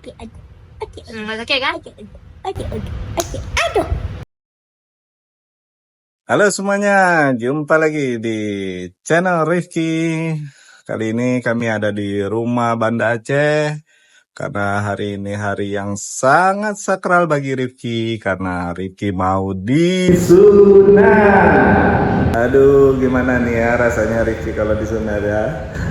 Nggak sakit kan? Halo semuanya, jumpa lagi di channel Rifki. Kali ini kami ada di rumah Banda Aceh karena hari ini hari yang sangat sakral bagi Rifki karena Rifki mau disunat. Aduh, gimana nih ya rasanya Rifki kalau disunat ya?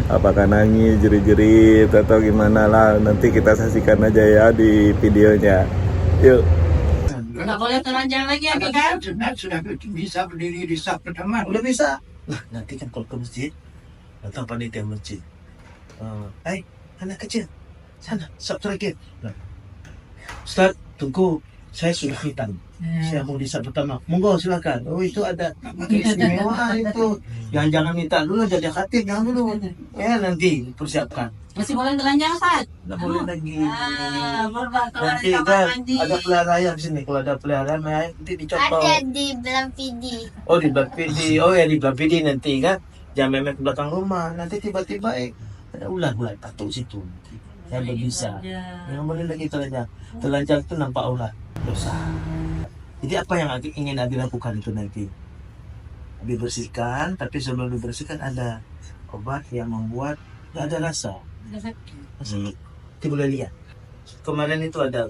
Apakah nangis, jerit-jerit atau gimana lah? Nanti kita saksikan aja ya di videonya. Yuk. Nggak boleh telanjang lagi ya kan? Sudah bisa berdiri di saf pertama. Udah bisa. Nah, nanti kan kalau ke masjid, datang panitia masjid. Hai, anak kecil, sana, saf terakhir. Nah, Ustaz, tunggu, saya sudah hitam. Saya mau di saf pertama. Monggo silakan. Oh, itu ada keistimewaan itu. Jangan minta dulu jadi khatib, jangan dulu. Ya nanti persiapkan. Masih boleh telanjang saat? Nggak boleh lagi. Kalau Nanti ada kamar kan mandi. ada peliharaan di sini. Kalau ada peliharaan, nanti dicontoh. Ada di Belang PD. Oh di Belang PD, oh ya di Belang PD nanti kan, jangan memek ke belakang rumah. Nanti tiba-tiba ada ular tato situ. Yang berbisa. Yang boleh lagi telanjang itu nampak ular. Dosa. Jadi apa yang ingin Abi lakukan itu nanti? Abi bersihkan, tapi sebelum dibersihkan ada obat yang membuat tidak ada rasa. Nanti boleh lihat. Kemarin itu ada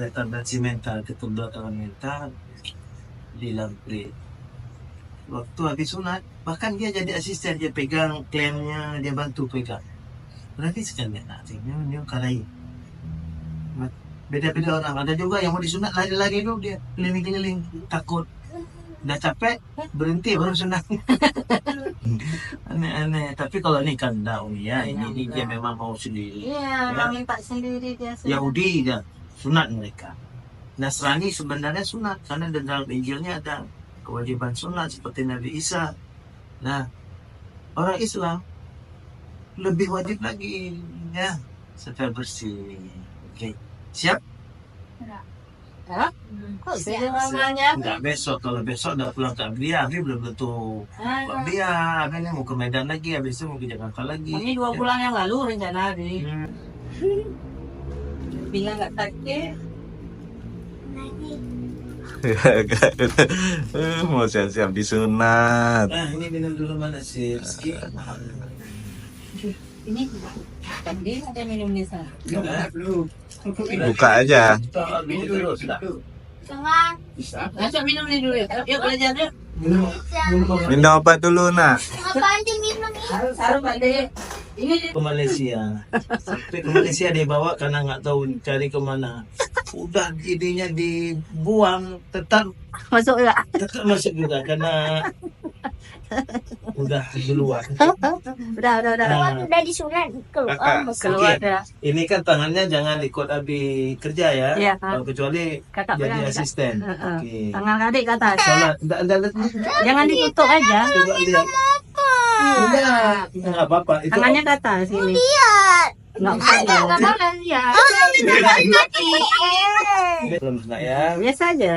tendensi mental, keterbelakangan mental di Lampre. Waktu habis sunat, bahkan dia jadi asisten, dia pegang klaimnya, dia bantu pegang. Berarti sekali dia karai. Beda-beda orang. Ada juga yang mau disunat lari-lari dulu dia keliling-keliling takut. Udah capek berhenti baru sunat. Aneh-aneh. Tapi kalau ini kan ya ini dia memang mau sendiri. Iya, mau minta sendiri dia. Yahudi dia sunat mereka. Nasrani sebenarnya sunat karena dalam Injilnya ada kewajiban sunat seperti Nabi Isa. Nah, orang Islam lebih wajib lagi ya supaya bersih. Oke. Siap? Kok siapa namanya? Enggak besok. Kalau besok udah pulang ke Abia, Abi belum tentu ke Abia. Abi ini mau ke Medan lagi, habis itu mau ke Jakarta lagi. Ini 2 bulan yang lalu rencana Abi. Bilang nggak sakit. Mau siap-siap disunat. Nah, ini minum dulu mana sih? Rizky? Ini tadi ada minum di sana. Buka aja. Minum dulu, sudah. Jangan. Masuk minum nih dulu. Yuk belajar yuk. Minum obat dulu nak. Apaan dia minum ini? Saru Pak De. Ini Ke Malaysia. Sampai ke Malaysia dibawa karena nggak tahu cari kemana. Udah idenya dibuang, tetap masuk ya. masuk juga karena udah duluan. Udah. Nah, Udah disunat keluar. Keluar Oke. dah. Ini kan tangannya jangan ikut Abi kerja ya. Iya. Kecuali Kakak jadi bilang, asisten. Oke. Tangan adik ke atas. Salah, enggak, Jangan ditutup aja. coba lihat. Enggak apa-apa. Itu Tangannya ke atas sini. Nggak usah. Nggak boleh lihat. belum enggak ya. Biasa aja.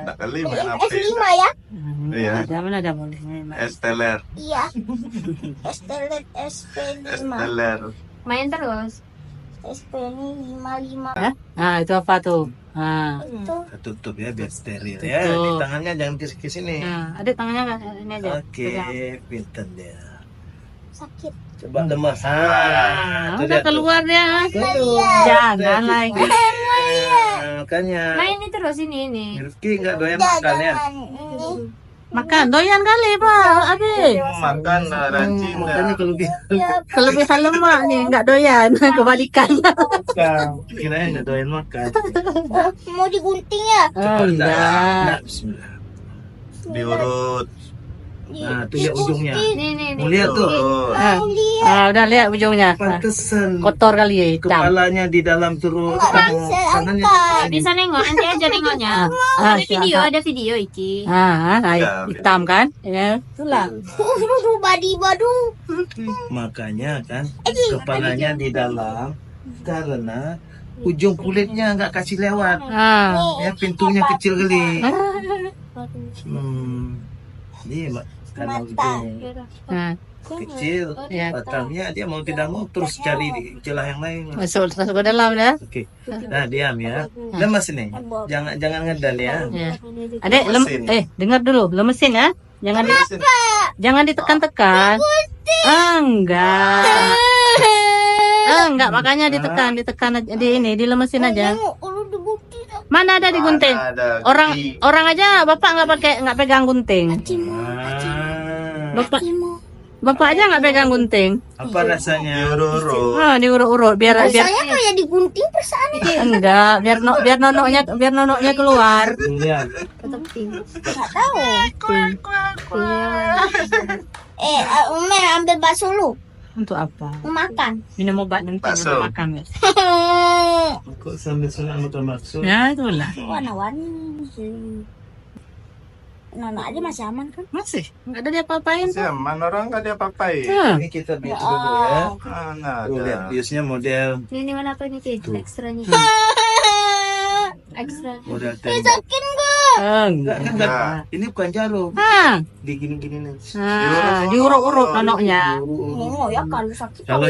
Nak kali main S5 apa? ya? Iya. Ada boleh. Esteller. Iya. Estelet SP5. Esteller. Main terus. SP ini 55. Nah, itu apa tuh? Nah, Itu Tutup ya biar steril ya. Di Tutup. tangannya jangan ke sini. nah, ada tangannya ini aja. Oke, Pegang. pinter dia. sakit. Coba lemas. Nah, Tuh udah lihat tuh. keluar ya. Jangan lagi. Makanya Main ini terus ini. Rifki nggak doyan makan ya. Jangan ini. Makan doyan kali, Pak. Abi. Makan rajin. Makanya Kelebihan lemak nih, nggak doyan. Kebalikan. kirain nggak doyan makan. Mau digunting ya? Oh, enggak. Nah, bismillah. Diurut. Nah, tuh lihat ujungnya. Nih. Mau lihat tuh. Ah, udah lihat ujungnya. Nah, Pantesan kotor kali ya, hitam. kepalanya di dalam terus. Kanannya. Bisa nengok, nanti aja nengoknya. Ada video iki. Ya, Hitam kan? Ya, itulah. Badu. Makanya kan kepalanya di dalam karena ujung kulitnya nggak kasih lewat. Ya pintunya kecil kali. Iya, Mbak. Karena ujung. Nah, kecil Ya. batangnya, dia mau tidak mau terus cari celah yang lain. Masuk ke dalam dah. Oke, nah diam ya, lemas ini, jangan ngedal ya. Ya. Adek, dengar dulu, lemesin ya. Jangan ditekan-tekan. Enggak. Enggak, makanya ditekan aja, dilemesin aja. Mana ada digunting? Orang aja bapak nggak pegang gunting. Bapak aja nggak pegang gunting. Apa rasanya? Diurut-urut biar Saya kayak digunting perasaan. enggak, biar nonoknya keluar. Lihat, Nggak tahu. Ume ambil bakso lu. Untuk apa? Mau makan. Minum obat nanti Bakso. makan. kok sambil sunat motor maksud? Ya itulah. Warna-warni. Nono aja masih aman kan? Masih nggak ada diapa-apain. Zaman orang nggak dia papai. Ini kita bius dulu ya. Nggak Tuh ada. lihat biusnya model Ini mana apa nih Ki? Ekstranya. Ekstra. model tembok. Sakit gak? Enggak, Enggak. ini bukan jarum. Ah, Di gini-gini nih. diurut-urut nonoknya. Oh ya kalau sakit. Kalau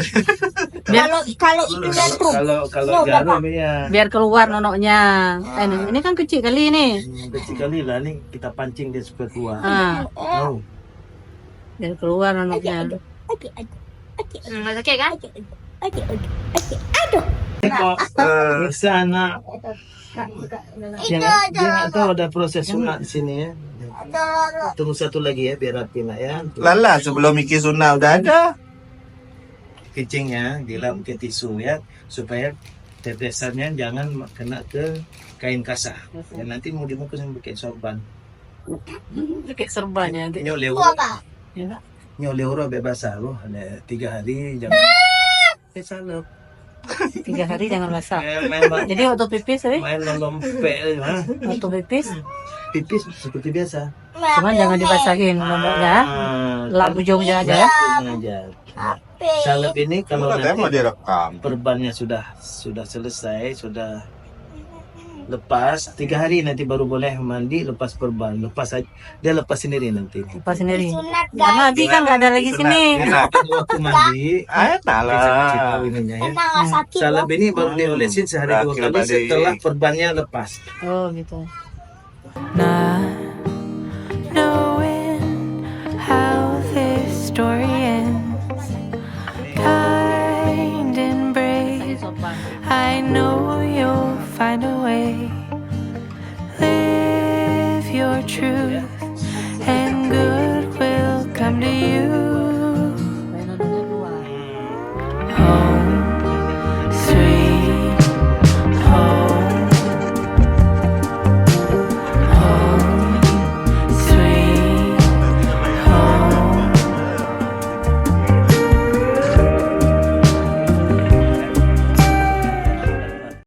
Kalau itu nyetrum. kalau jarum ya Biar keluar nonoknya. Ini kan kecil kali ini. kecil kali lah nih, kita pancing dia supaya keluar. Ah, Oh, biar keluar nonoknya. Oke. Oke kan? kok ke sana dia nggak tahu ada proses sunat di sini ya. Tunggu satu lagi ya biar rapi nak ya. Lala sebelum Miki Sunnah udah ada. Kencingnya dilap ke tisu ya supaya tetesannya jangan kena ke kain kasar. Ya nanti mau dibungkus yang pakai sorban. Kayak serbannya nanti. Nyoleu Apa? Ya. nyoleu bebas loh, ada 3 hari jangan. Salah. 3 hari jangan masak. Main Jadi waktu pipis, main lompe waktu pipis, pipis seperti biasa. cuman jangan dibasahin nonoknya. Lap ujungnya aja ya. Aja. Salep ini kalau Katanya mau nanti direkam. perbannya sudah selesai, sudah lepas 3 hari nanti baru boleh mandi lepas perban. Dia lepas sendiri nanti. Lepas sendiri. Sunat Karena Abi kan nggak ada lagi sini. Waktu mandi Enak lah. ininya ya. emang nggak sakit. Salep ini baru diolesin sehari 2 Terakhir kali tadi. setelah perbannya lepas. Oh gitu. Not knowing how this story ends, kind and brave, Tadi sopan. I know you'll find a way